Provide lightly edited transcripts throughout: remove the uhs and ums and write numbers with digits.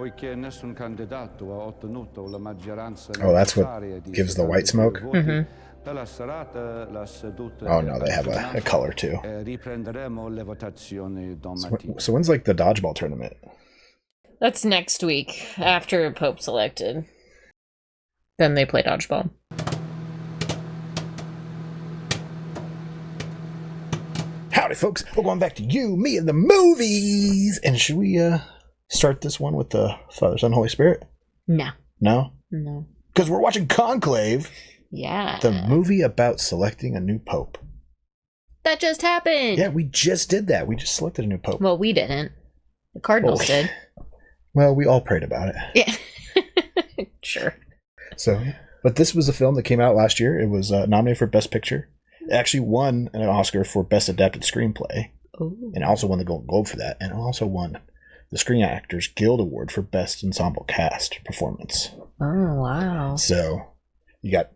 Oh, that's what gives the white smoke? Mm-hmm. Oh, no, they have a color, too. So when's, like, the dodgeball tournament? That's next week, after Pope's elected. Then they play dodgeball. Howdy, folks. We're going back to you, me, and the movies. And should we start this one with the Father, Son, Holy Spirit? No. No? No. Because we're watching Conclave. Yeah. The movie about selecting a new pope. That just happened. Yeah, we just did that. We just selected a new pope. Well, we didn't. The Cardinals did. Well, we all prayed about it. Yeah. Sure. So, but this was a film that came out last year. It was nominated for Best Picture. It actually won an Oscar for Best Adapted Screenplay. Ooh. And also won the Golden Globe for that. And also won the Screen Actors Guild Award for Best Ensemble Cast Performance. Oh, wow. So, you got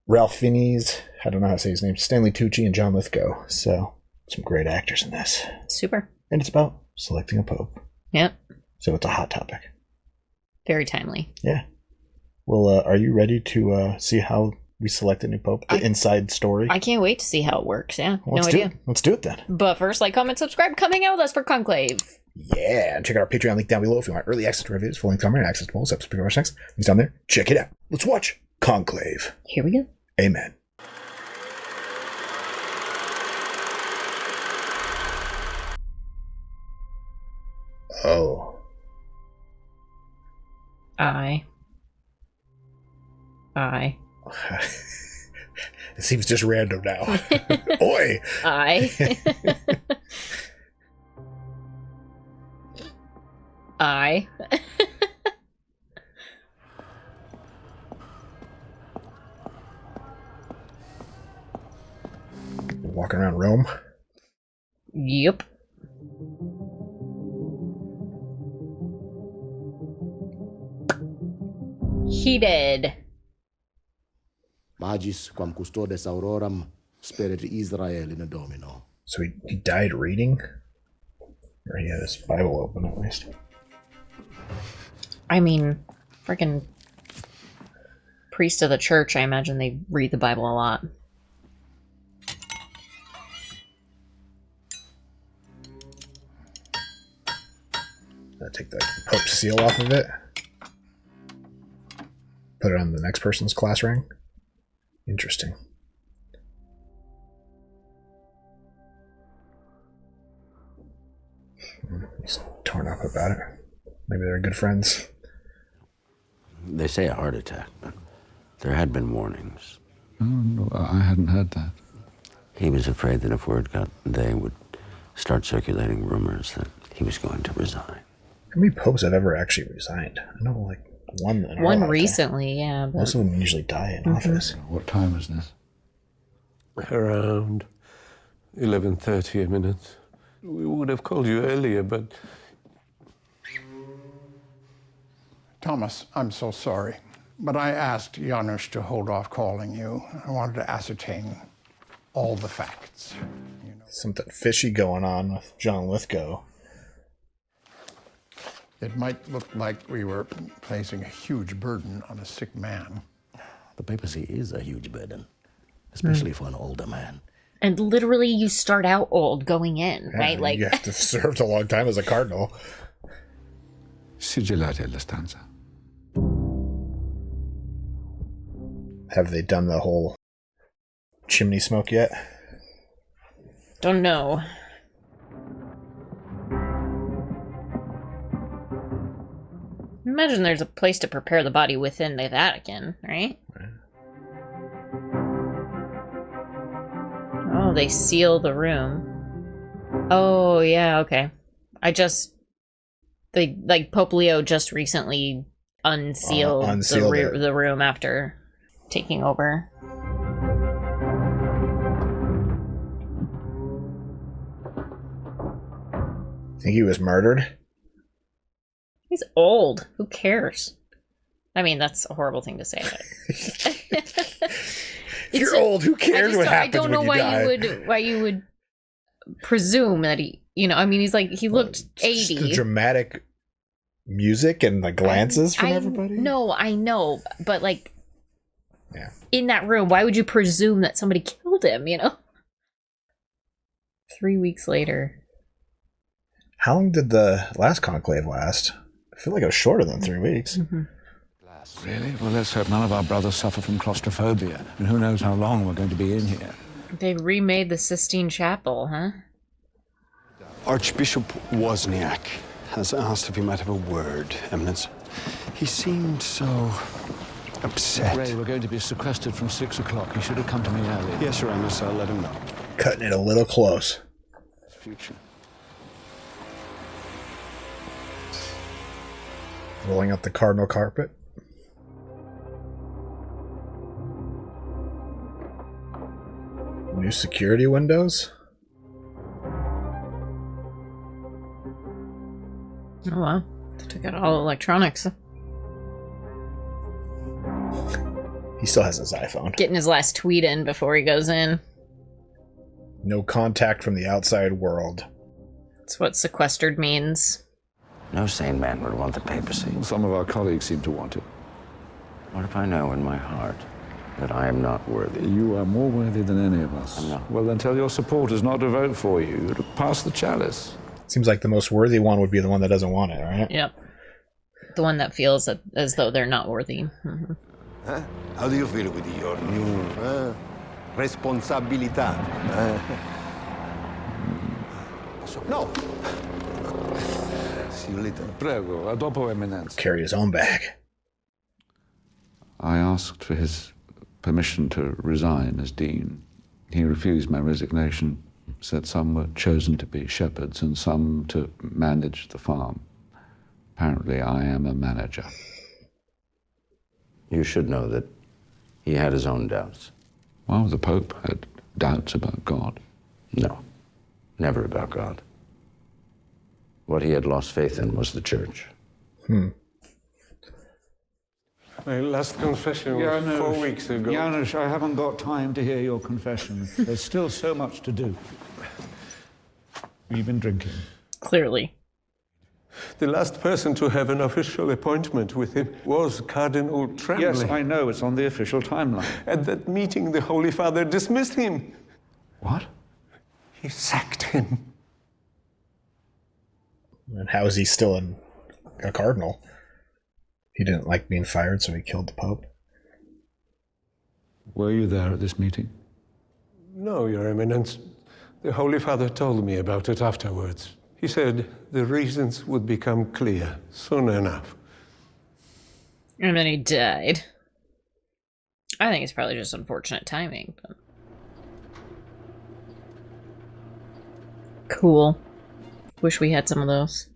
Ralph Fiennes, I don't know how to say his name, Stanley Tucci, and John Lithgow. So, some great actors in this. Super. And it's about selecting a pope. Yep. So it's a hot topic. Very timely. Yeah. Well, are you ready to see how we select a new pope? The inside story? I can't wait to see how it works, yeah. Well, no idea. Let's do it then. But first, like, comment, subscribe, come hang out with us for Conclave. Yeah, and check out our Patreon link down below if you want early access to reviews, full length comment, access to bonus episodes, big next. Links down there. Check it out. Let's watch Conclave. Here we go. Amen. Oh. I. It seems just random now. Oi! I. I. Walking around Rome. Yep. Heated. Magis quam custodes auroram spirit Israel in a domino. So he died reading? Or he had his Bible open at least. I mean, freaking priest of the church, I imagine they read the Bible a lot. Take the Pope's seal off of it. Put it on the next person's class ring. Interesting. He's torn up about it. Maybe they're good friends. They say a heart attack, but there had been warnings. Oh, no, I hadn't heard that. He was afraid that if word got, they would start circulating rumors that he was going to resign. How many popes have ever actually resigned? I know, like, one. One recently, yeah. But... most of them usually die in office. What time is this? Around 11:30 a minute. We would have called you earlier, but... Thomas, I'm so sorry, but I asked Janusz to hold off calling you. I wanted to ascertain all the facts. You know. Something fishy going on with John Lithgow. It might look like we were placing a huge burden on a sick man. The papacy is a huge burden, especially for an older man. And literally, you start out old going in, right? Like you have to serve a long time as a cardinal. Sigillate alla stanza. Have they done the whole chimney smoke yet? Don't know. Imagine there's a place to prepare the body within the Vatican, right? Oh, they seal the room. Oh, yeah, okay. Pope Leo just recently unsealed the room after taking over. Think he was murdered? He's old. Who cares? I mean, that's a horrible thing to say. But You're old. Who cares what happens when you die? I don't know why you would presume that he, I mean, he looked 80. The dramatic music and the glances from everybody? No, I know, but like, Yeah. in that room, why would you presume that somebody killed him, 3 weeks later. How long did the last conclave last? I feel like it was shorter than 3 weeks. Mm-hmm. Really? Well, let's hope none of our brothers suffer from claustrophobia. And who knows how long we're going to be in here. They remade the Sistine Chapel, huh? Archbishop Wozniak has asked if he might have a word, Eminence. He seemed so upset. Ray, we're going to be sequestered from 6 o'clock. He should have come to me earlier. Yes, Your Eminence, I'll let him know. Cutting it a little close. Future. Rolling out the cardinal carpet. New security windows. Oh, wow. They took out all electronics. He still has his iPhone. Getting his last tweet in before he goes in. No contact from the outside world. That's what sequestered means. No sane man would want the papacy. Some of our colleagues seem to want it. What if I know in my heart that I am not worthy? You are more worthy than any of us. I'm not. Well, then tell your supporters not to vote for you, to pass the chalice. Seems like the most worthy one would be the one that doesn't want it, right? Yep. The one that feels that, as though they're not worthy. Mm-hmm. Huh? How do you feel with your new responsabilità? No! See you later. Prego, a dopo eminenza. Carry his own bag. I asked for his permission to resign as dean. He refused my resignation, said some were chosen to be shepherds and some to manage the farm. Apparently, I am a manager. You should know that he had his own doubts. Well, the Pope had doubts about God. No, never about God. What he had lost faith in was the church. My last confession was 4 weeks ago. Janusz, I haven't got time to hear your confession. There's still so much to do. You've been drinking. Clearly. The last person to have an official appointment with him was Cardinal Tremblay. Yes, I know. It's on the official timeline. At that meeting, the Holy Father dismissed him. What? He sacked him. And how is he still a cardinal? He didn't like being fired, so he killed the Pope. Were you there at this meeting? No, Your Eminence. The Holy Father told me about it afterwards. He said the reasons would become clear soon enough. And then he died. I think it's probably just unfortunate timing. But... Cool. Wish we had some of those.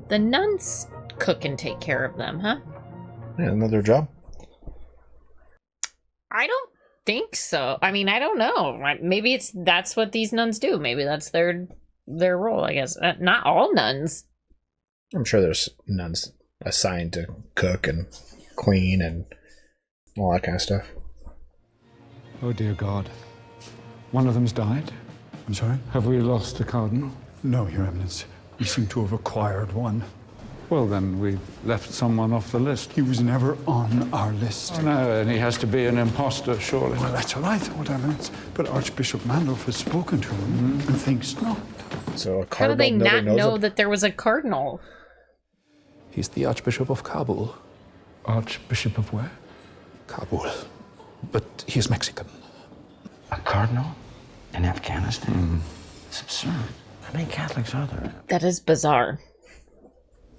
The nuns cook and take care of them, huh? Yeah, another job. I don't think so. I mean, I don't know. Maybe that's what these nuns do. Maybe that's their role, I guess. Not all nuns. I'm sure there's nuns assigned to cook and clean and all that kind of stuff. Oh, dear God. One of them's died? I'm sorry? Have we lost a cardinal? No, Your Eminence. We seem to have acquired one. Well, then we've left someone off the list. He was never on our list. Oh, no, and he has to be an imposter, surely. Well, that's what I thought, Eminence. But Archbishop Mandolf has spoken to him and thinks not. So a How do cardinal they never not knows know that there was a cardinal? He's the Archbishop of Kabul. Archbishop of where? Kabul. But he's Mexican. A cardinal in Afghanistan? It's absurd. How many Catholics are there? That is bizarre.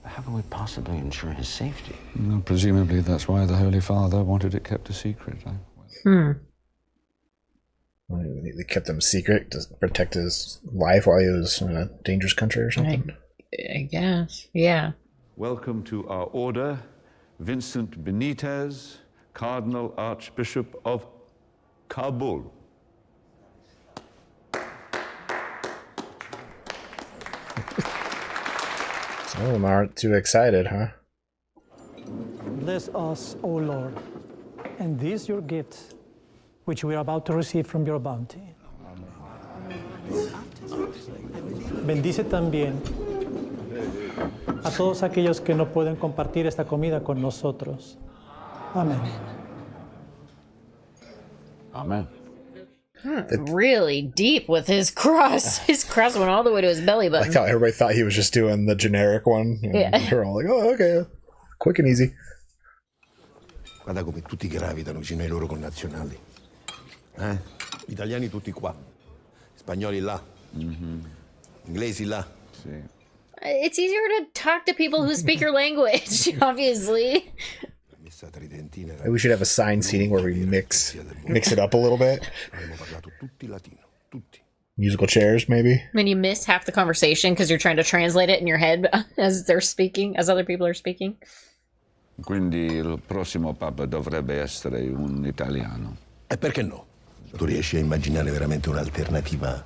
How can we possibly ensure his safety? No, presumably that's why the Holy Father wanted it kept a secret. They kept him secret to protect his life while he was in a dangerous country or something. I guess. Yeah. Welcome to our order, Vincent Benitez, Cardinal Archbishop of Kabul. Some of them aren't too excited, huh? Bless us, O Lord, and this your gift, which we are about to receive from your bounty. Bendice también a todos aquellos que no pueden compartir esta comida con nosotros. Amén. Amen. Really deep with his cross. His cross went all the way to his belly button. Like how everybody thought he was just doing the generic one. Yeah. They're all like, oh, okay. Quick and easy. Guarda come tutti gravitano vicino ai loro connazionali. Italiani tutti qua. Spagnoli là. Inglesi là. See. It's easier to talk to people who speak your language, obviously. Messa tridentina. We should have a sign seating where we mix it up a little bit. Abbiamo parlato tutti latino. Tutti. Musical chairs, maybe. When you miss half the conversation because you're trying to translate it in your head as they're speaking, as other people are speaking. Quindi il prossimo Papa dovrebbe essere un italiano. E perché no? Tu riesci a immaginare veramente un'alternativa?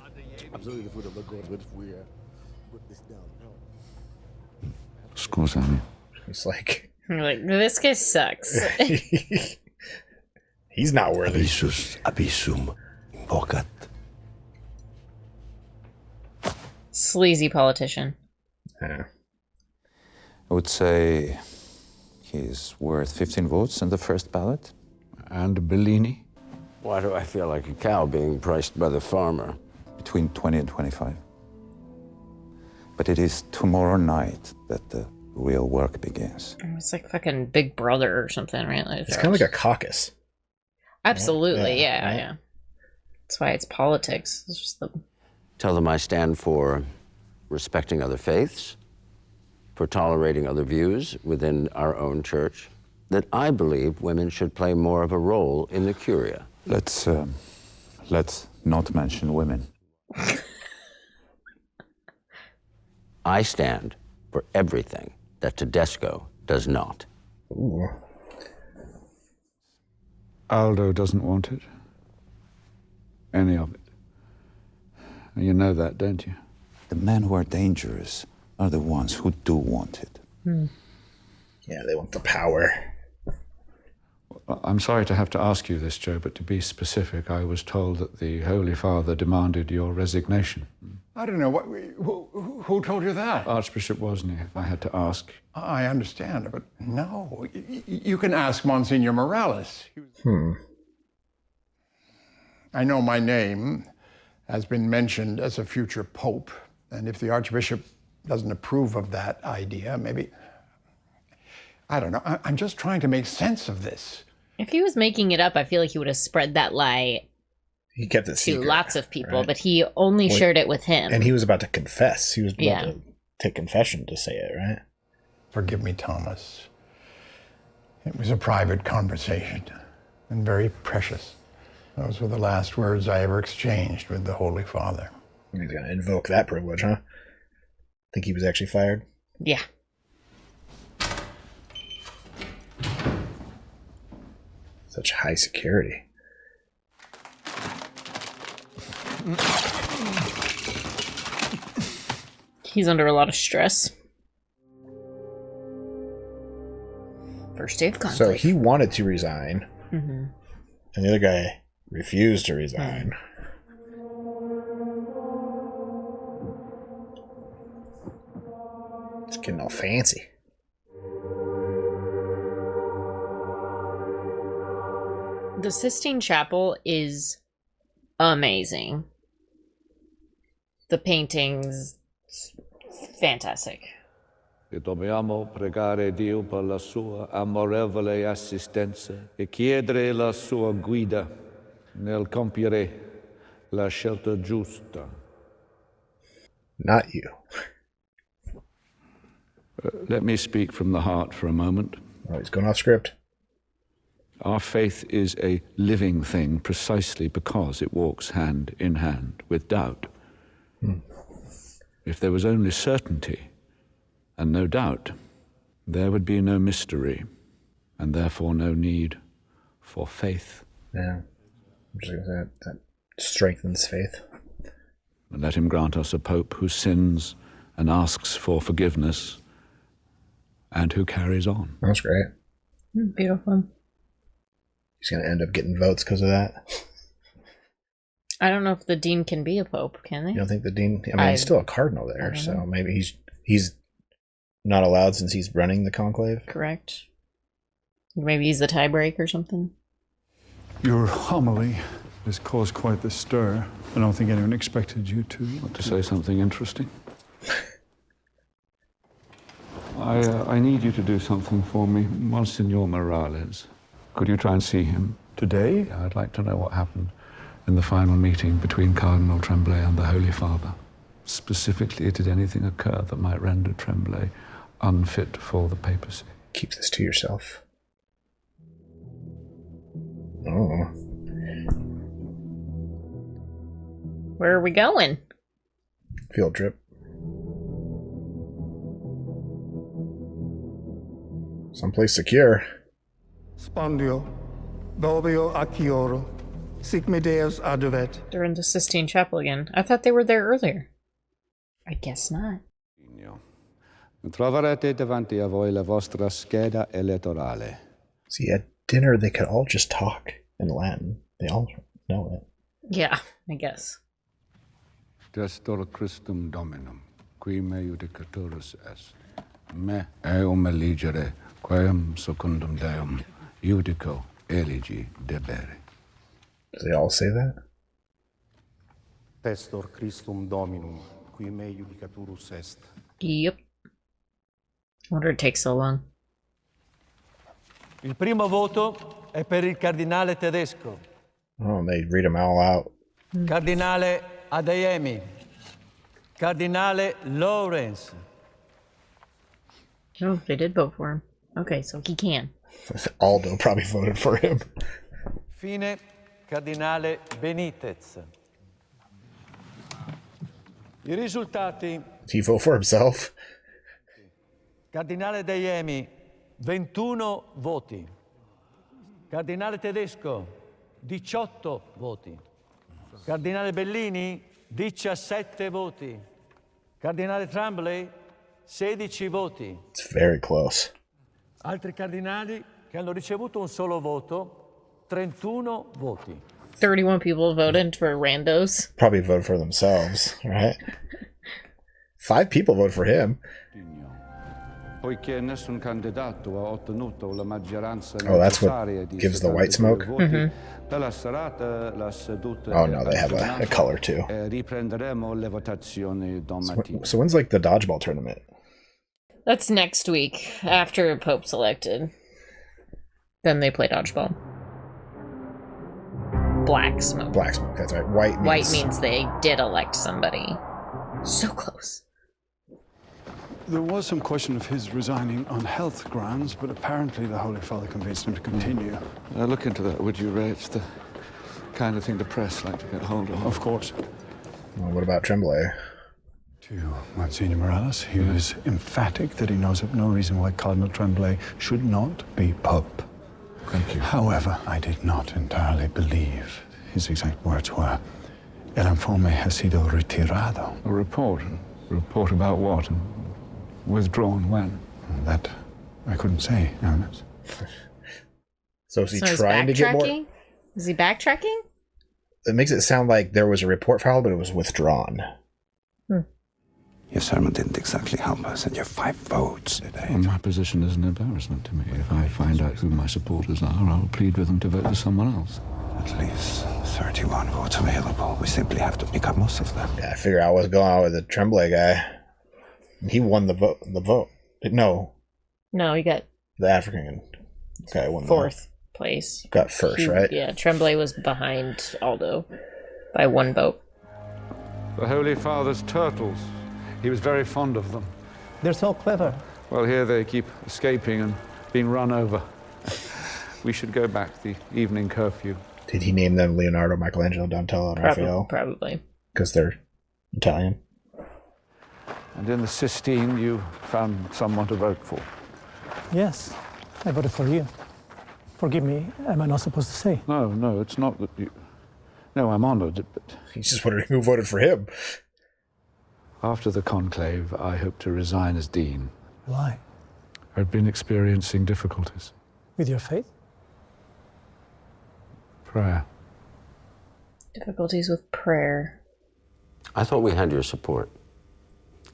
Scusami. He's like, You're like, this guy sucks. he's not worthy. Abyssus abyssum invocat. Sleazy politician. Yeah. I would say he's worth 15 votes in the first ballot. And Bellini? Why do I feel like a cow being priced by the farmer? Between 20 and 25. But it is tomorrow night that the real work begins. It's like fucking Big Brother or something, right? Like It's kind of like a caucus. Absolutely, Yeah, yeah. right. That's why it's politics. It's just the... Tell them I stand for respecting other faiths, for tolerating other views within our own church, that I believe women should play more of a role in the curia. Let's not mention women. I stand for everything that Tedesco does not. Ooh. Aldo doesn't want it. Any of it. You know that, don't you? The men who are dangerous are the ones who do want it. Yeah, they want the power. I'm sorry to have to ask you this, Joe, but to be specific, I was told that the Holy Father demanded your resignation. I don't know. Who told you that? Archbishop Wozniak, if I had to ask. I understand, but no. You can ask Monsignor Morales. I know my name has been mentioned as a future pope, and if the Archbishop doesn't approve of that idea, maybe... I don't know. I'm just trying to make sense of this. If he was making it up, I feel like he would have spread that lie He kept it to secret, lots of people, right? but he only shared it with him. And he was about to confess. He was about Yeah. to take confession to say it, right? Forgive me, Thomas. It was a private conversation and very precious. Those were the last words I ever exchanged with the Holy Father. He's going to invoke that privilege, huh? Think he was actually fired? Yeah. Such high security. He's under a lot of stress. First day of Conclave. So he wanted to resign, Mm-hmm. and the other guy refused to resign. It's getting all fancy. The Sistine Chapel is amazing. The paintings, fantastic. E dobbiamo pregare Dio per la sua amorevole assistenza e chiedere la sua guida nel compiere la scelta giusta. Not you. Let me speak from the heart for a moment. Oh, he's going off script. Our faith is a living thing precisely because it walks hand in hand with doubt. If there was only certainty and no doubt, there would be no mystery and therefore no need for faith. Yeah. I'm just gonna say that strengthens faith. And let him grant us a pope who sins and asks for forgiveness and who carries on. That's great. Beautiful. He's going to end up getting votes because of that. I don't know if the dean can be a pope, can they? You don't think the dean? I mean, he's still a cardinal there, so maybe he's not allowed since he's running the conclave? Correct. Maybe he's the tiebreak or something. Your homily has caused quite the stir. I don't think anyone expected you to. Want to say something interesting? I need you to do something for me. Monsignor Morales. Could you try and see him? Today? Yeah, I'd like to know what happened in the final meeting between Cardinal Tremblay and the Holy Father. Specifically, did anything occur that might render Tremblay unfit for the papacy? Keep this to yourself. Oh. Where are we going? Field trip. Someplace secure. Spondio, Bobio Accioro, Sic me Deus aduvet. They're in the Sistine Chapel again. I thought they were there earlier. I guess not. Troverete davanti a voi la vostra scheda elettorale. See, at dinner they could all just talk in Latin. They all know it. Yeah, I guess. Destor Christum Dominum, qui me judicaturus est. Me eum eligere, quem secundum Deum, judico eligi debere. Do they all say that? Testor Christum Dominum, qui me judicaturus est. Yep. I wonder it takes so long. Il primo voto è per il cardinale tedesco. Oh, and they read them all out. Cardinale Adeyemi. Cardinale Lawrence. Oh, they did vote for him. Okay, so he can. Aldo probably voted for him. Fine, Cardinale Benitez. I risultati. Did he vote for himself? Cardinale Adeyemi, 21 voti. Cardinale Tedesco, 18 voti. Cardinale Bellini, 17 voti. Cardinale Tremblay, 16 voti. It's very close. Altri cardinali che hanno ricevuto un solo voto, 31 voti. 31 people voted for randos. Probably voted for themselves, right? 5 people voted for him. Poiché nessun candidato ha ottenuto la maggioranza that's what necessaria di gives the white smoke? 72 voti, dalla serata la seduta Oh no, they have a color too. Riprenderemo le votazioni domattina. So when's like the dodgeball tournament? That's next week, after Pope's elected. Then they play dodgeball. Black smoke. Black smoke, that's right. White means they did elect somebody. So close. There was some question of his resigning on health grounds, but apparently the Holy Father convinced him to continue. Look into that, would you, Ray? It's the kind of thing the press like to get hold of. Of course. Well, what about Tremblay? To Monsignor Morales, he was emphatic that he knows of no reason why Cardinal Tremblay should not be Pope. Thank you. However, I did not entirely believe. His exact words were, El informe ha sido retirado. A report? A report about what? And withdrawn when? That I couldn't say, Eminence. So is he trying to get more? Is he backtracking? It makes it sound like there was a report filed, but it was withdrawn. Your sermon didn't exactly help us, and your 5 votes today. Well, my position is an embarrassment to me. If I find out who my supporters are, I'll plead with them to vote for someone else. At least 31 votes available. We simply have to pick up most of them. Yeah, I figure out what's going on with the Tremblay guy. He won the vote. No, he got the African guy won 4th place. Got first, right? Yeah, Tremblay was behind Aldo by 1 vote. The Holy Father's turtles. He was very fond of them. They're so clever. Well, here they keep escaping and being run over. We should go back the evening curfew. Did he name them Leonardo, Michelangelo, Donatello, and Raphael? Probably. Because they're Italian. And in the Sistine, you found someone to vote for. Yes, I voted for you. Forgive me, am I not supposed to say? No, it's not that you... No, I'm honored, but... He's just wondering who voted for him. After the conclave, I hope to resign as dean. Why? I've been experiencing difficulties. With your faith? Prayer. Difficulties with prayer. I thought we had your support.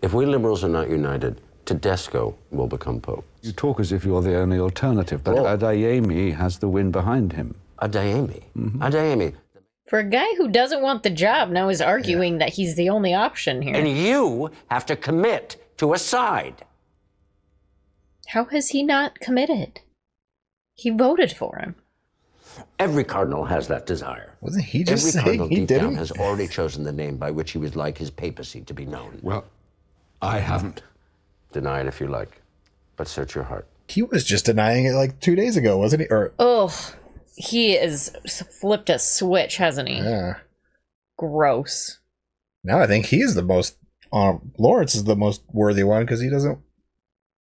If we liberals are not united, Tedesco will become Pope. You talk as if you're the only alternative, but Adeyemi has the wind behind him. Adeyemi? Adeyemi. For a guy who doesn't want the job, now is arguing that he's the only option here. And you have to commit to a side. How has he not committed? He voted for him. Every cardinal has that desire. Wasn't he just Every saying cardinal he deep down didn't? has already chosen the name by which he would like his papacy to be known. Well, I haven't. Deny it if you like, but search your heart. He was just denying it like 2 days ago, wasn't he? Or He has flipped a switch, hasn't he? yeah. Gross. Now I think he's the most. Lawrence is the most worthy one because he doesn't.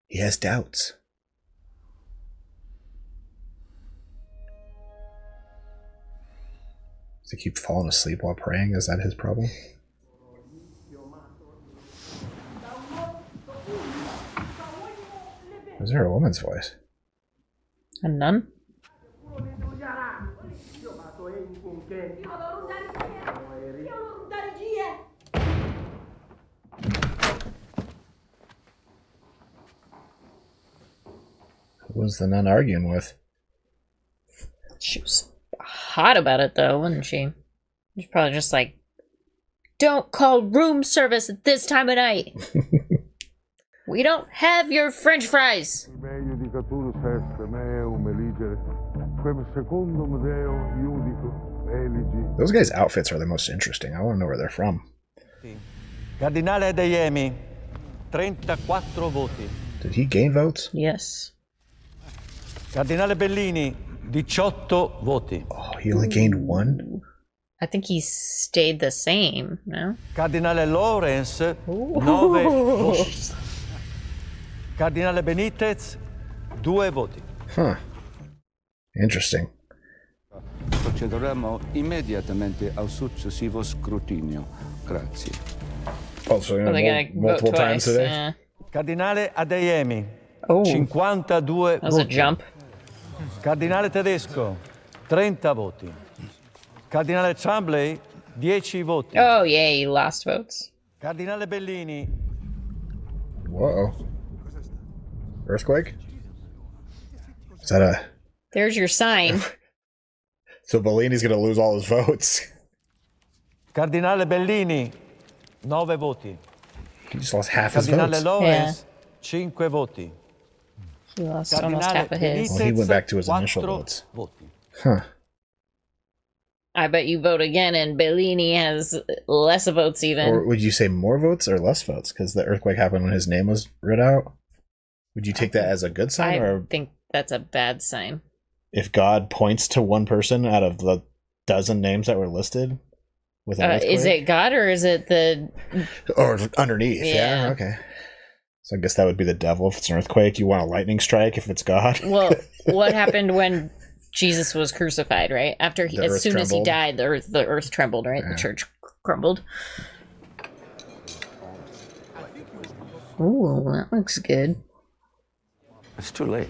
He has doubts. Does he keep falling asleep while praying? Is that his problem? Was there a woman's voice? A nun? Who was the nun arguing with? She was hot about it, though, wasn't she? She's probably just like, don't call room service at this time of night. We don't have your French fries. Those guys' outfits are the most interesting. I want to know where they're from. Cardinale Adeyemi, 34 voti. Did he gain votes? Yes. Cardinale Bellini, 18 voti. Oh, he only gained one? I think he stayed the same, no? Cardinale Lorenz, 9 voti. Cardinale Benitez, 2 voti. Huh. Interesting. Procederemo immediatamente al successivo scrutinio. Grazie. Oh, so Well, they gotta multiple vote times twice, today? yeah. Cardinale Adeyemi, Oh. 52 That was a voti. jump. Cardinale Tedesco, 30 voti. Cardinale Chamblay, 10 voti. Oh, yeah, he lost votes. Cardinale Bellini. Whoa. Earthquake? Is that a... There's your sign. So Bellini's going to lose all his votes. Cardinale Bellini, 9 voti. He just lost half his Cardinale votes. Lorenz, 5 voti. He lost almost half of his. Well, he went back to his initial votes. Huh. I bet you vote again and Bellini has less votes even. Or would you say more votes or less votes? Because the earthquake happened when his name was read out. Would you take that as a good sign? I Or think that's a bad sign. if God points to one person out of the dozen names that were listed with an earthquake? Is it God or is it the... Or underneath, Yeah. yeah, okay. So I guess that would be the devil if it's an earthquake. You want a lightning strike if it's God. Well, what happened when Jesus was crucified, right? After The as earth soon as he trembled. died, the earth trembled, right? The church crumbled. Ooh, that looks good. It's too late.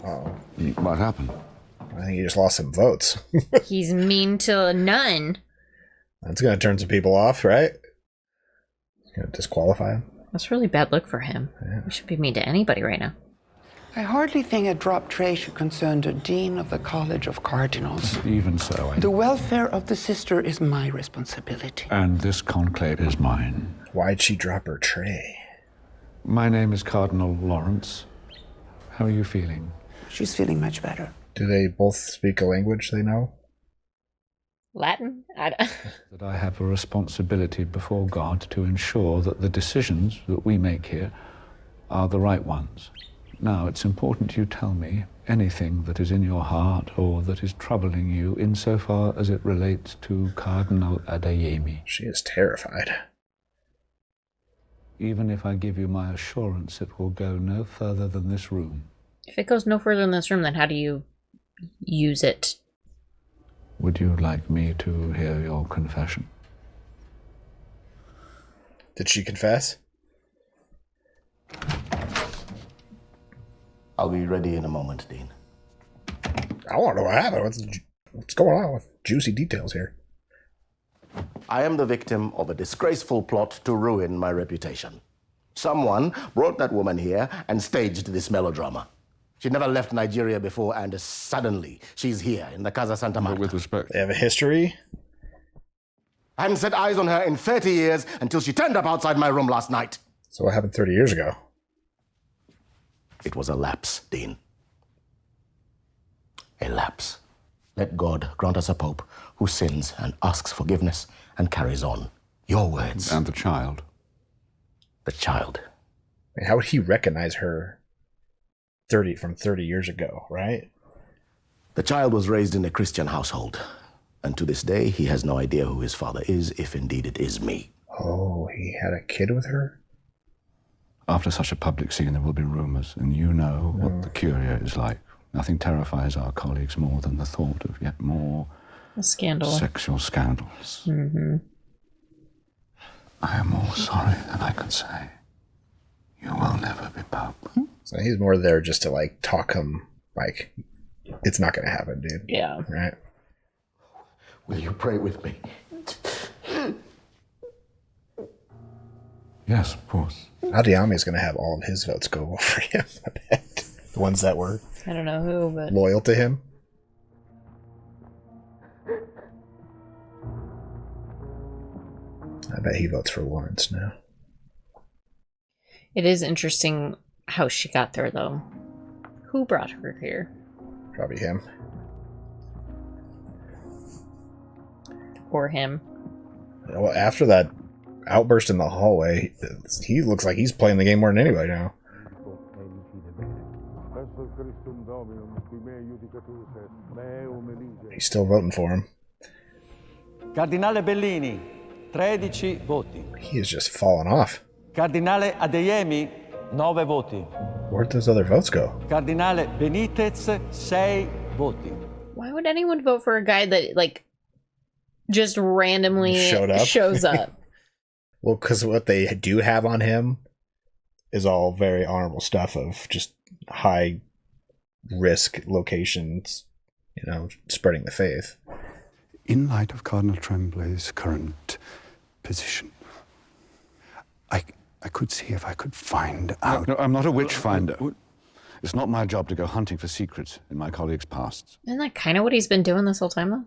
Oh, What happened? I think he just lost some votes. He's mean to a nun. That's going to turn some people off, right? It's going to disqualify him. That's a really bad look for him. We should be mean to anybody right now. I hardly think a drop tray should concern the Dean of the College of Cardinals. Even so, The welfare of the sister is my responsibility. and this conclave is mine. Why'd she drop her tray? My name is Cardinal Lawrence. How are you feeling? She's feeling much better. Do they both speak a language they know? Latin? That I have a responsibility before God to ensure that the decisions that we make here are the right ones. Now, it's important you tell me anything that is in your heart or that is troubling you insofar as it relates to Cardinal Adeyemi. She is terrified. Even if I give you my assurance, it will go no further than this room. If it goes no further in this room, then how do you use it? Would you like me to hear your confession? Did she confess? I'll be ready in a moment, Dean. I want to know what happened. What's going on with juicy details here? I am the victim of a disgraceful plot to ruin my reputation. Someone brought that woman here and staged this melodrama. She never left Nigeria before, and suddenly she's here in the Casa Santa Marta. With respect. They have a history. I hadn't set eyes on her in 30 years until she turned up outside my room last night. So what happened 30 years ago? It was a lapse, Dean. A lapse. Let God grant us a pope who sins and asks forgiveness and carries on. Your words. And the child. The child. I mean, how would he recognize her 30 years ago, right? The child was raised in a Christian household, and to this day he has no idea who his father is, if indeed it is me. Oh, he had a kid with her? After such a public scene, there will be rumors, and you know what the Curia is like. Nothing terrifies our colleagues more than the thought of yet more a scandal. Sexual scandals. Mm-hmm. I am more sorry than I can say. You will never be Pope. So he's more there just to, like, talk him, like, it's not going to happen, dude. Yeah. Right? Will you pray with me? Yes, of course. Adiami's going to have all of his votes go for him, I bet. The ones that were I don't know who, but loyal to him. I bet he votes for Lawrence now. it is interesting how she got there, though. Who brought her here? Probably him. Or him. Well, after that outburst in the hallway, he looks like he's playing the game more than anybody now. He's still voting for him. Cardinale Bellini, 13 voti. He is just falling off. Cardinale Adeyemi, 9 voti. Where'd those other votes go? Cardinale Benitez, 6 voti. Why would anyone vote for a guy that, like, just randomly shows up? Well, because what they do have on him is all very honorable stuff of just high risk locations, you know, spreading the faith. In light of Cardinal Tremblay's current position, I could see if I could find out. No, I'm not a witch finder. It's not my job to go hunting for secrets in my colleagues' pasts. Isn't that kind of what he's been doing this whole time, though?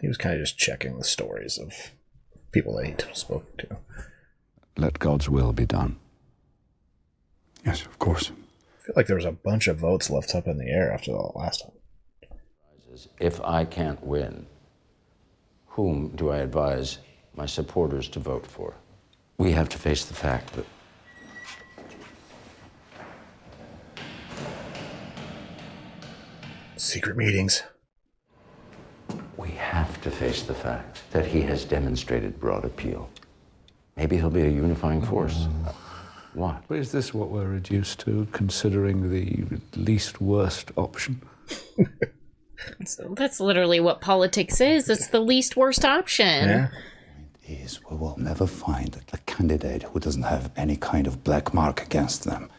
He was kind of just checking the stories of people that he spoke to. Let God's will be done. Yes, of course. I feel like there was a bunch of votes left up in the air after the last one. If I can't win, whom do I advise my supporters to vote for? We have to face the fact that secret meetings. we have to face the fact that he has demonstrated broad appeal. Maybe he'll be a unifying force. What? Is this what we're reduced to, considering the least worst option? So that's literally what politics is. It's the least worst option. Yeah. It is. We will never find a candidate who doesn't have any kind of black mark against them.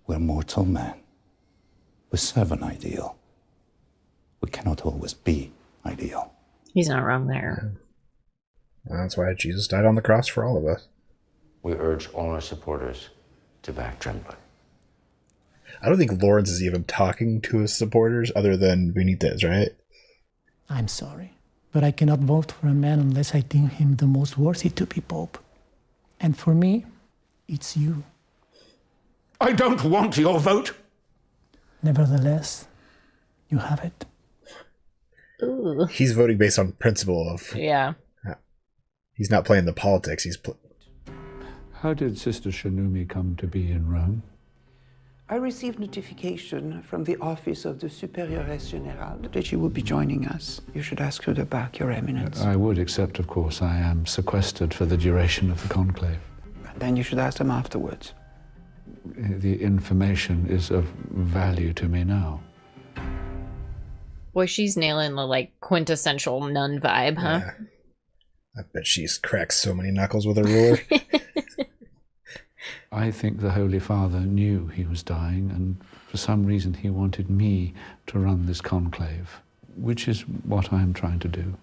We're mortal men. We serve an ideal. We cannot always be ideal. He's not wrong there. That's why Jesus died on the cross for all of us. We urge all our supporters to back Tremblay. I don't think Lawrence is even talking to his supporters other than Benitez, right? I'm sorry, but I cannot vote for a man unless I deem him the most worthy to be Pope. And for me, it's you. I don't want your vote. Nevertheless, you have it. Ooh. He's voting based on principle of... Yeah. He's not playing the politics. How did Sister Shanumi come to be in Rome? I received notification from the office of the Superioress Generale that she will be joining us. You should ask her to back, Your Eminence. I would, except, of course, I am sequestered for the duration of the conclave. Then you should ask them afterwards. The information is of value to me now. Boy, she's nailing the, like, quintessential nun vibe, huh? Yeah. I bet she's cracked so many knuckles with a ruler. I think the Holy Father knew he was dying, and for some reason he wanted me to run this conclave. which is what I am trying to do.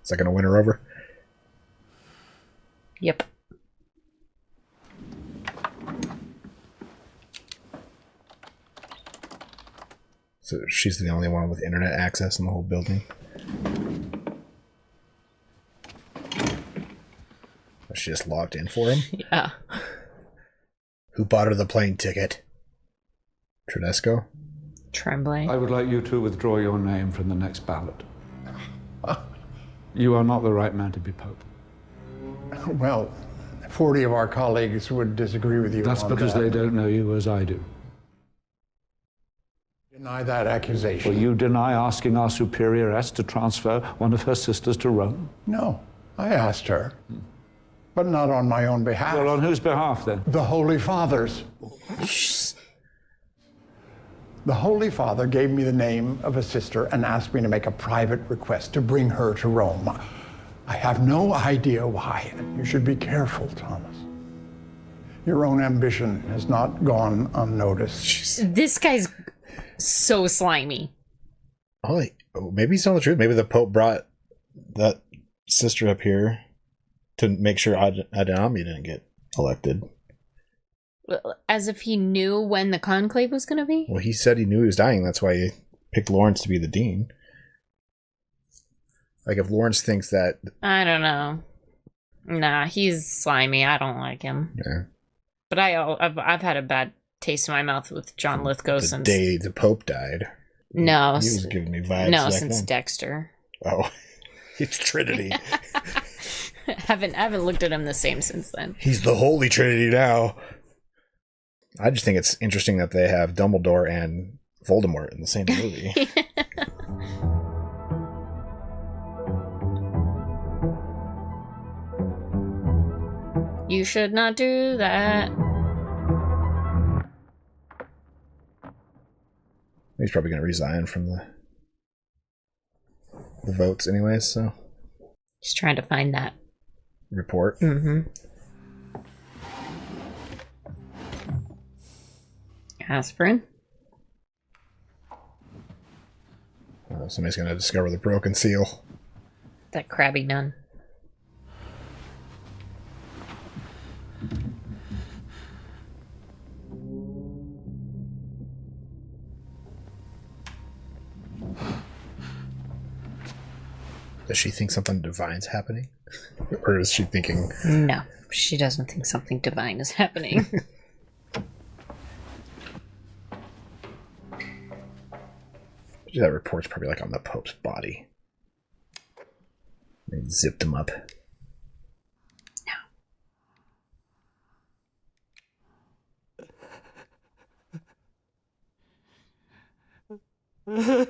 Is that going to win her over? Yep. So she's the only one with internet access in the whole building. She just logged in for him? Yeah. Who bought her the plane ticket? Tedesco? Tremblay. I would like you to withdraw your name from the next ballot. You are not the right man to be Pope. Well, 40 of our colleagues would disagree with you. That's on because that. they don't know you as I do. Deny that accusation. Will you deny asking our superioress to transfer one of her sisters to Rome? No, I asked her, but not on my own behalf. Well, on whose behalf, then? The Holy Father's. The Holy Father gave me the name of a sister and asked me to make a private request to bring her to Rome. I have no idea why. You should be careful, Thomas. Your own ambition has not gone unnoticed. This guy's so slimy. Oh, maybe he's telling the truth. Maybe the Pope brought that sister up here to make sure Adami didn't get elected. As if he knew when the conclave was going to be? Well, he said he knew he was dying. That's why he picked Lawrence to be the dean. Like, if Lawrence thinks that... I don't know. Nah, he's slimy. I don't like him. Yeah. But I've had a bad taste in my mouth with John Lithgow The day day the Pope died. No. He was giving me vibes. No, back since then. Dexter. Oh, it's Trinity. I haven't looked at him the same since then. He's the Holy Trinity now. I just think it's interesting that they have Dumbledore and Voldemort in the same movie. You should not do that. He's probably going to resign from the votes anyways, so. Just trying to find that report. Mm-hmm. Aspirin. Somebody's going to discover the broken seal. That crabby nun. Does she think something divine's happening? Or is she thinking... No, she doesn't think something divine is happening. That report's probably like on the Pope's body. They zipped him up. No.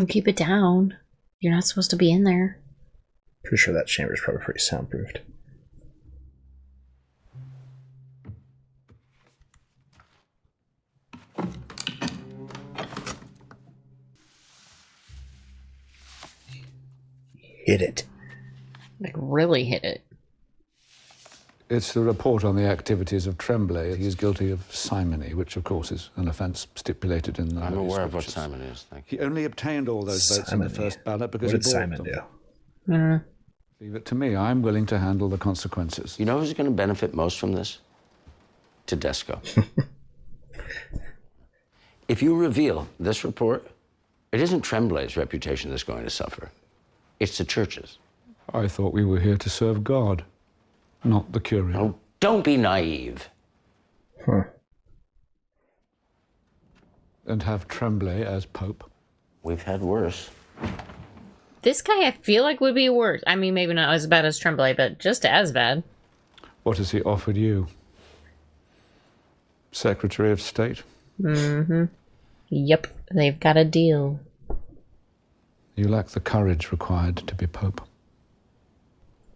Keep it down. You're not supposed to be in there. Pretty sure that chamber is probably pretty soundproofed. Hit it. Like, really hit it. It's the report on the activities of Tremblay. He is guilty of simony, which, of course, is an offence stipulated in the I'm aware of what scriptures. simony is, thank you. He only obtained all those votes in the first ballot because What he did bought Simon them. do? Leave it to me. I'm willing to handle the consequences. You know who's going to benefit most from this? Tedesco. If you reveal this report, it isn't Tremblay's reputation that's going to suffer. It's the church's. I thought we were here to serve God, not the Curia. Oh, don't be naive. Huh. And have Tremblay as Pope. We've had worse. This guy, I feel like, would be worse. I mean, maybe not as bad as Tremblay, but just as bad. What has he offered you? Secretary of State? Mm-hmm. Yep, they've got a deal. You lack the courage required to be Pope.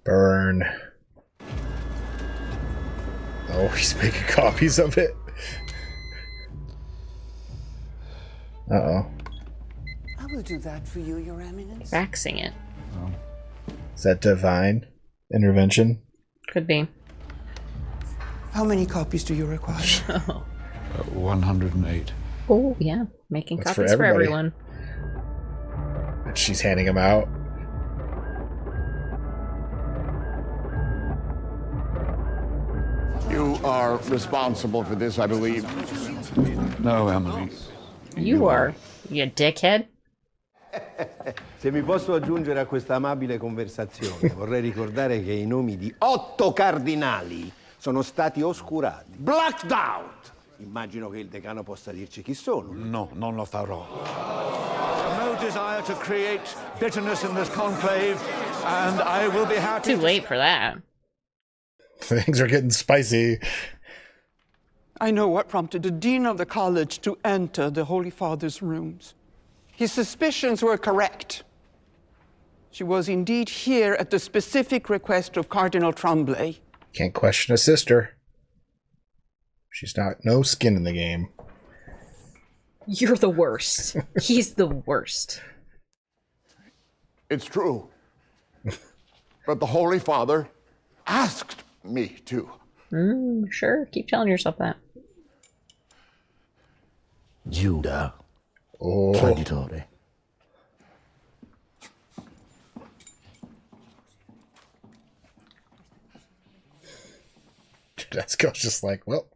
Burn. Oh, he's making copies of it. Uh-oh. I will do that for you, Your Eminence. Faxing it. Oh. Is that divine intervention? Could be. How many copies do you require? 108. Oh, yeah. Making That's copies for for everybody. everyone. She's handing him out. You are responsible for this, I believe. No, Emily. You are, you dickhead. Se mi posso aggiungere a questa amabile conversazione, vorrei ricordare che i nomi di 8 cardinali sono stati oscurati. Blacked out! Immagino che il decano possa dirci chi sono. No, non lo farò. No desire to create bitterness in this conclave, and I will be happy. Too late for that. Things are getting spicy. I know what prompted the dean of the college to enter the Holy Father's rooms. His suspicions were correct. She was indeed here at the specific request of Cardinal Tremblay. Can't question a sister. She's not no skin in the game. You're the worst. He's the worst. It's true. But the Holy Father asked me to. Sure, keep telling yourself that. Judah. Traditore. Jessica's just like, well.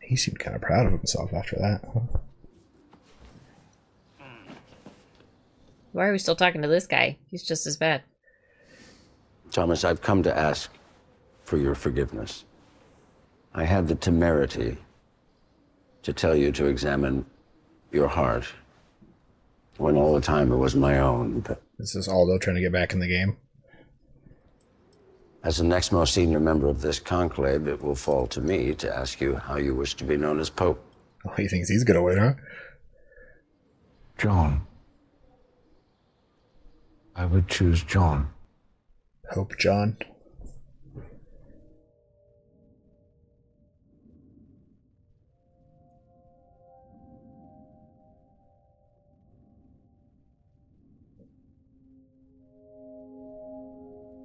He seemed kind of proud of himself after that. Why are we still talking to this guy? He's just as bad. Thomas, I've come to ask for your forgiveness. I had the temerity to tell you to examine your heart when all the time it was my own. But this is Aldo trying to get back in the game. As the next most senior member of this conclave, it will fall to me to ask you how you wish to be known as Pope. Oh, he thinks he's gonna win, huh? John. I would choose John. Pope John.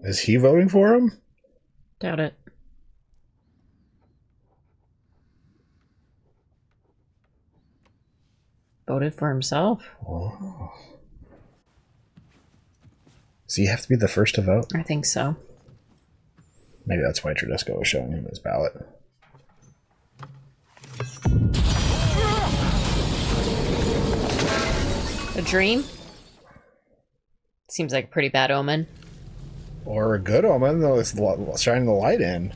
Is he voting for him? Doubt it. Voted for himself? Oh. Does he have to be the first to vote? I think so. Maybe that's why Tedesco was showing him his ballot. A dream? Seems like a pretty bad omen. Or a good omen, though it's shining the light in.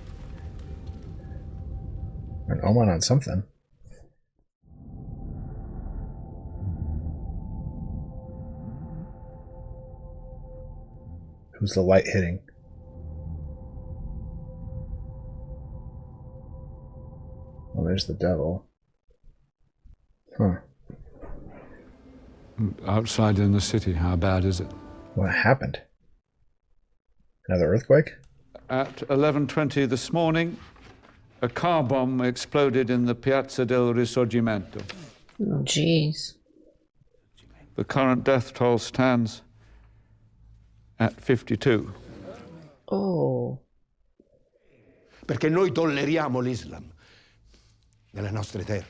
Or an omen on something. Who's the light hitting? Oh, there's the devil. Huh. Outside in the city, how bad is it? What happened? Another earthquake? At 11:20 this morning, a car bomb exploded in the Piazza del Risorgimento. Oh, jeez. The current death toll stands at 52. Oh. Perché noi tolleriamo l'Islam nelle nostre terre,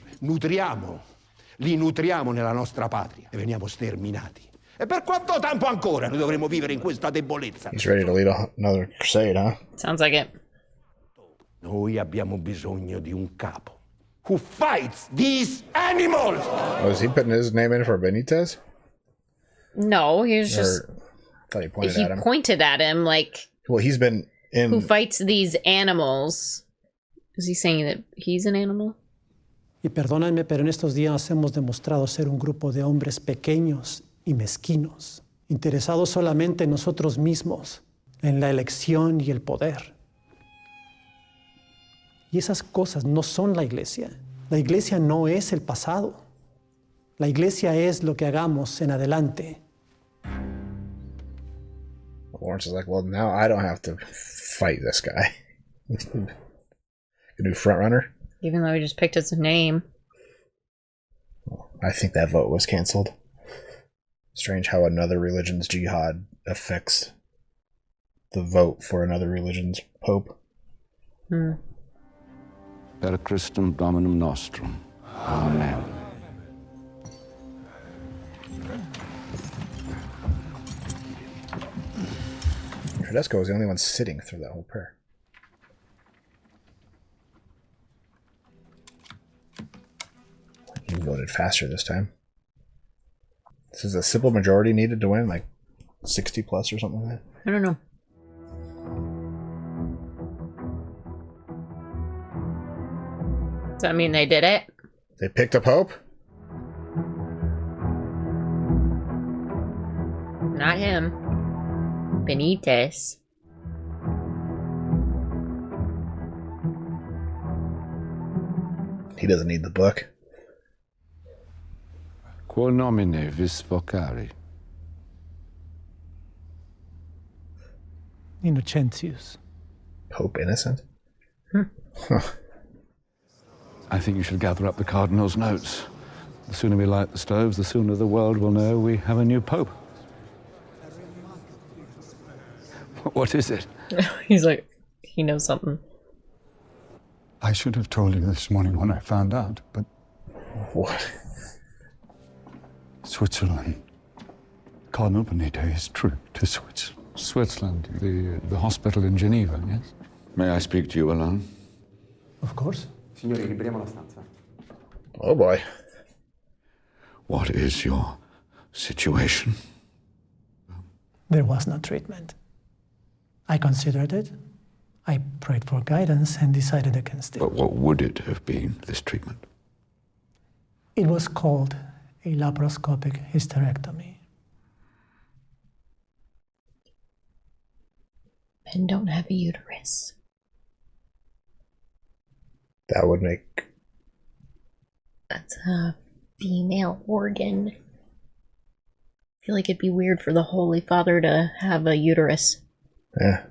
li nutriamo nella nostra patria e veniamo sterminati. E per quanto tempo ancora noi dovremo vivere in questa debolezza? He's ready to lead another crusade, huh? Sounds like it. Noi abbiamo bisogno di un capo who fights these animals. Oh, is he putting his name in for Benitez? No, he was just... I thought he pointed at him. He pointed at him like... Well, he's been in... Who fights these animals. Is he saying that he's an animal? Y perdónenme, pero en estos días hemos demostrado ser un grupo de hombres pequeños y mezquinos, interesados solamente en nosotros mismos, en la elección y el poder. Y esas cosas no son la iglesia. La iglesia no es el pasado. La iglesia es lo que hagamos en adelante. Lawrence is like, well, now I don't have to fight this guy. The new front runner. Even though he just picked his name. I think that vote was canceled. Strange how another religion's jihad affects the vote for another religion's pope. Per Christum Dominum Nostrum. Amen. Tedesco was the only one sitting through that whole prayer. He voted faster this time. This is a simple majority needed to win, like 60 plus or something like that. I don't know. Does that mean they did it? They picked a pope? Not him. Benitez. He doesn't need the book. Quo nomine vis vocari? Innocentius. Pope Innocent? I think you should gather up the cardinal's notes. The sooner we light the stoves, the sooner the world will know we have a new pope. What is it? He's like, he knows something. I should have told you this morning when I found out, but... What? Switzerland. Cardinal Benito is true to Switzerland. Switzerland, the hospital in Geneva, yes? May I speak to you alone? Of course. Signori, liberiamo la stanza. Oh boy. What is your situation? There was no treatment. I considered it. I prayed for guidance and decided against it. But what would it have been, this treatment? It was called a laparoscopic hysterectomy. Men don't have a uterus. That would make... That's a female organ. I feel like it'd be weird for the Holy Father to have a uterus. Yeah.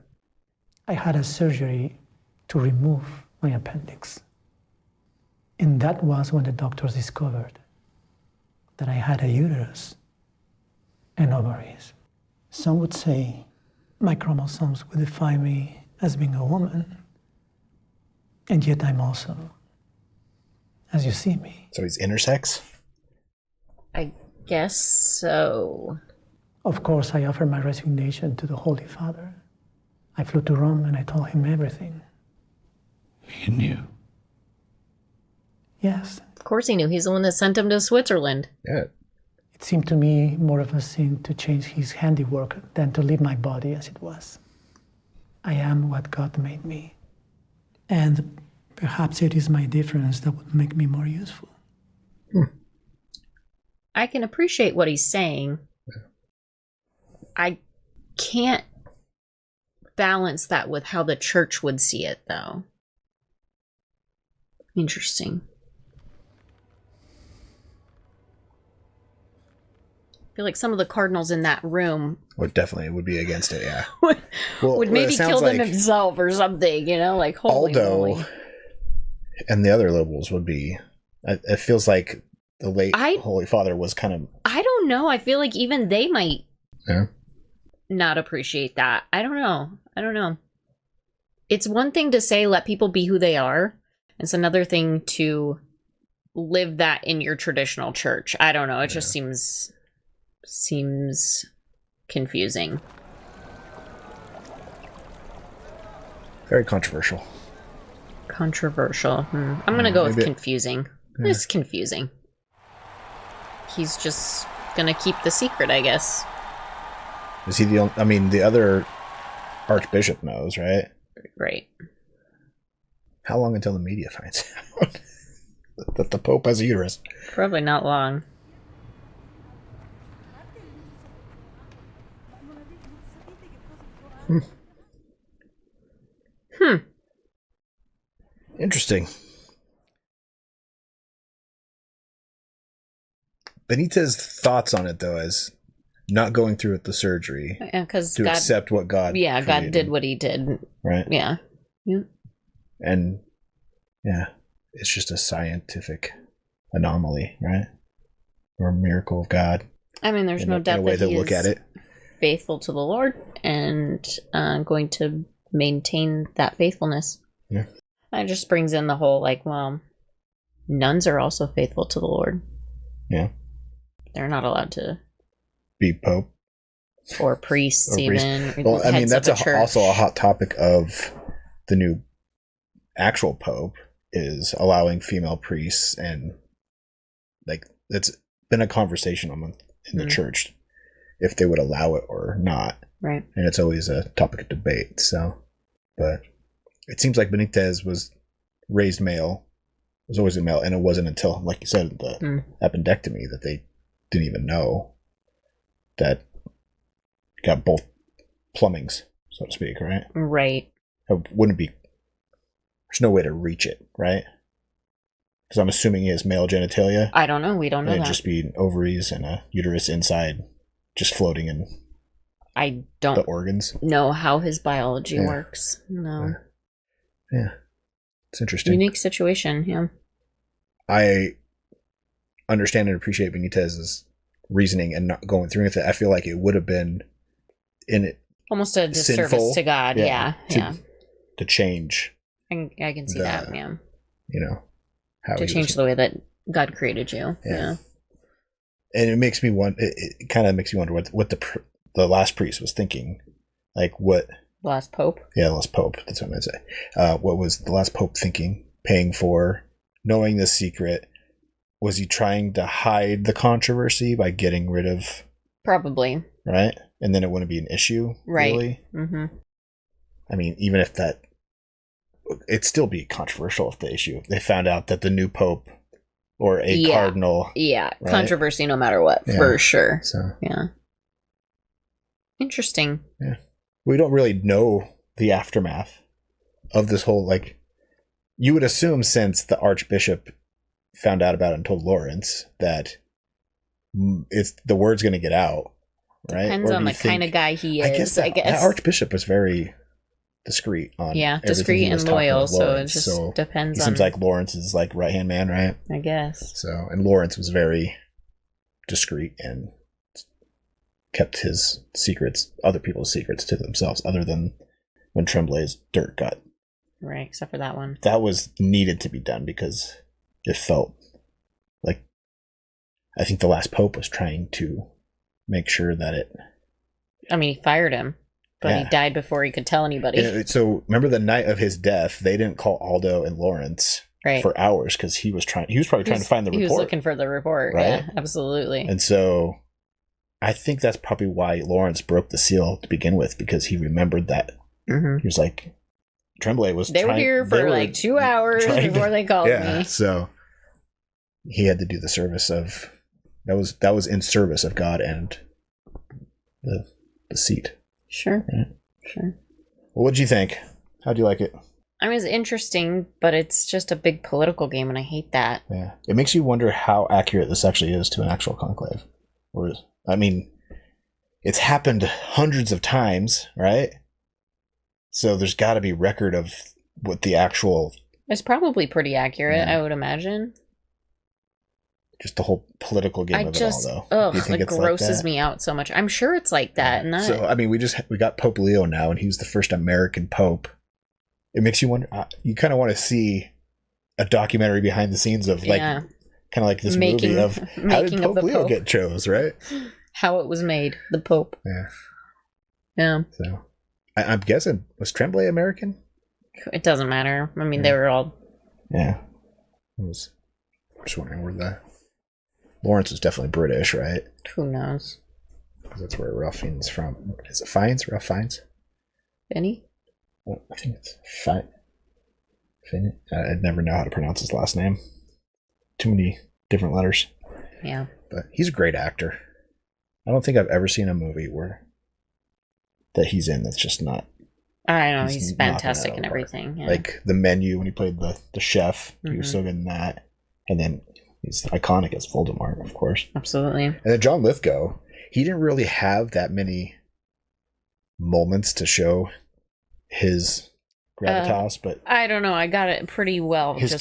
I had a surgery to remove my appendix. And that was when the doctors discovered that I had a uterus and ovaries. Some would say my chromosomes would define me as being a woman. And yet I'm also, as you see me. So he's intersex? I guess so. Of course, I offered my resignation to the Holy Father. I flew to Rome and I told him everything. He knew. Yes. Of course he knew. He's the one that sent him to Switzerland. Yeah. It seemed to me more of a sin to change his handiwork than to leave my body as it was. I am what God made me. And perhaps it is my difference that would make me more useful. I can appreciate what he's saying. I can't balance that with how the church would see it, though. Interesting. I feel like some of the cardinals in that room Would be against it, yeah. would maybe kill them himself or something, you know? Like, holy Aldo moly. and the other liberals would be... It feels like the late Holy Father was kind of... I don't know. I feel like even they might Yeah. not appreciate that. I don't know. It's one thing to say, let people be who they are. It's another thing to live that in your traditional church. I don't know. It just seems confusing. Very controversial. Controversial. I'm going to go with maybe confusing. Yeah. It's confusing. He's just going to keep the secret, I guess. Is he the only... I mean, the other archbishop knows, right? Right. How long until the media finds out that the Pope has a uterus? Probably not long. Interesting. Benitez's thoughts on it, though, as not going through with the surgery, Because to accept what God God created. did what he did. Right. Yeah. And yeah, it's just a scientific anomaly, right? Or a miracle of God. I mean, there's in no in doubt a way that to he look is at it. faithful to the Lord and going to maintain that faithfulness. Yeah. It just brings in the whole, like, well, nuns are also faithful to the Lord. Yeah. They're not allowed to be pope. Or priests, even. Well, I mean, that's also a hot topic of the new actual pope, is allowing female priests, and like it's been a conversation in the church if they would allow it or not. Right. And it's always a topic of debate. So, but it seems like Benitez was raised male, was always a male, and it wasn't until, like you said, the appendectomy that they didn't even know that got both plumbings, so to speak, right? Right. It wouldn't be, there's no way to reach it, right? Because I'm assuming he has male genitalia. I don't know. We don't know It'd that. just be ovaries and a uterus inside, just floating in I don't the organs. know how his biology works. No. Yeah. It's interesting. Unique situation, yeah. I understand and appreciate Benitez's reasoning and not going through with it. I feel like it would have been almost a disservice sinful, to God. Yeah. To change. I can see that, yeah. You know, how to change the way that God created you. Yeah. And it makes me wonder. It kind of makes me wonder what the last priest was thinking. Like what? The last pope. Yeah, the last pope. That's what I'm gonna say. What was the last pope thinking? Paying for, knowing the secret. Was he trying to hide the controversy by getting rid of? Probably. Right, and then it wouldn't be an issue. Right. Really. Mm-hmm. I mean, even if that, it'd still be controversial if the issue. If they found out that the new pope or a cardinal. Yeah, right? Controversy no matter what, for sure. So yeah. Interesting. Yeah. We don't really know the aftermath of this whole, like, you would assume since the archbishop found out about it and told Lawrence that the word's going to get out, right? Depends on the kind of guy he is. I guess that archbishop was very discreet on discreet and loyal, so it just depends he on. Seems like Lawrence is like right-hand man, right? I guess. So, and Lawrence was very discreet and kept his secrets, other people's secrets, to themselves, other than when Tremblay's dirt got. Right, except for that one. That was needed to be done because it felt like, I think the last pope was trying to make sure that it. I mean, he fired him, but he died before he could tell anybody. And so remember the night of his death, they didn't call Aldo and Lawrence for hours because he was probably trying to find the report. He was looking for the report, right? Yeah, absolutely. And so I think that's probably why Lawrence broke the seal to begin with, because he remembered that. Mm-hmm. He was like, Tremblay was They were here for like 2 hours before they called me. So he had to do the service of that was in service of God and the seat. Sure. Right? Sure. Well, what'd you think? How'd you like it? I mean, it's interesting, but it's just a big political game, and I hate that. Yeah. It makes you wonder how accurate this actually is to an actual conclave. Or, I mean, it's happened hundreds of times, right? So there's got to be record of what the actual. It's probably pretty accurate, I would imagine. Just the whole political game of it all, though. Ugh, it grosses me out so much. I'm sure it's like that. And so, I mean, we got Pope Leo now, and he was the first American pope. It makes you wonder. You kind of want to see a documentary behind the scenes of kind of like this movie of how did Pope Leo get chose, right? How it was made, the Pope. Yeah. Yeah. So, I'm guessing, was Tremblay American? It doesn't matter. I mean, they were all. Yeah. I'm just wondering where the. Lawrence was definitely British, right? Who knows? Because that's where Ruffian's from. Is it Fiennes? Ruff Fiennes? Benny? Well, I think it's Fiennes. I'd never know how to pronounce his last name. Too many different letters. Yeah. But he's a great actor. I don't think I've ever seen a movie that he's in that's just not. I know, he's fantastic in everything. Yeah. Like The Menu, when he played the chef, he was so good in that. And then he's iconic as Voldemort, of course. Absolutely. And then John Lithgow, he didn't really have that many moments to show his gravitas, but I don't know. I got it pretty well. He's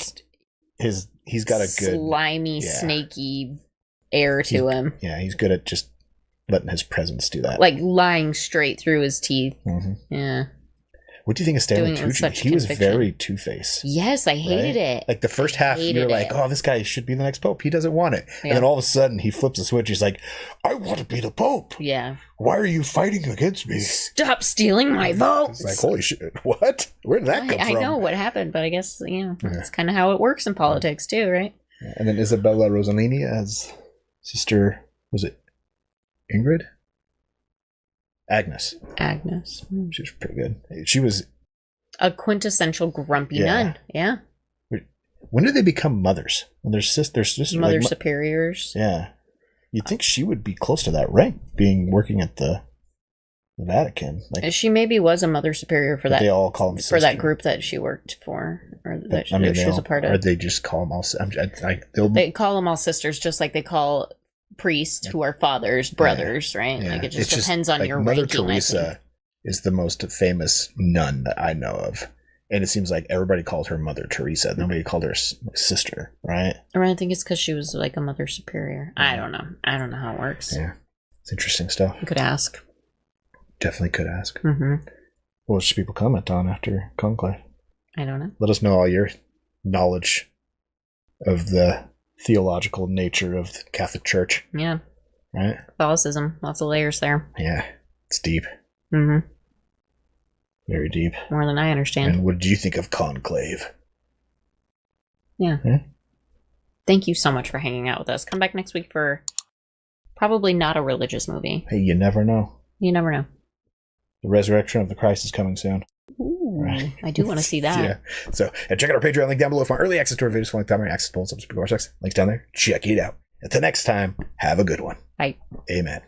got a good slimy, snaky air to him. Yeah, he's good at just letting his presence do that. Like lying straight through his teeth. Mm-hmm. Yeah. What do you think of Stanley doing it with Tucci? such He was conviction. very Two-Face. Yes, I hated it. Like the first half, you're hated like, it. oh, this guy should be the next pope. He doesn't want it. Yeah. And then all of a sudden, he flips a switch. He's like, I want to be the pope. Yeah. Why are you fighting against me? Stop stealing my votes. It's like, holy shit. What? Where did that come I from? know what happened, but I guess, that's kind of how it works in politics too, right? And then Isabella Rossellini as sister, was it Ingrid? Agnes. She was pretty good. She was A quintessential grumpy Yeah. nun. Yeah. when did they become mothers? When they're sisters, Mother like, superiors. Yeah. You'd think she would be close to that rank, working at the Vatican. Like, She maybe was a mother superior for But that. they all call them for that sister. group that she worked for, or that she, I mean, she was a part or of. they just call them all. They call them all sisters, just like they call priests who are fathers brothers, right? Yeah. Like it just It's depends on like your Mother ranking. I think. Teresa is the most famous nun that I know of, and it seems like everybody called her Mother Teresa. Nobody called her sister, right? Or I think it's because she was like a mother superior. I don't know. I don't know how it works. Yeah, it's interesting stuff. You could ask. Definitely could ask. Mm-hmm. What should people comment on after Conclave? I don't know. Let us know all your knowledge of the theological nature of the Catholic Church. Yeah. Right? Catholicism. Lots of layers there. Yeah, it's deep. Mm-hmm. Very deep. More than I understand. And what did you think of Conclave? Yeah. Thank you so much for hanging out with us. Come back next week for probably not a religious movie. Hey, you never know. You never know. The resurrection of the Christ is coming soon. Ooh, Right. I do want to see that. Yeah. So, and check out our Patreon link down below for early access to our videos, full time access to bonus episodes, links down there. Check it out. Until next time, have a good one. Bye. Amen.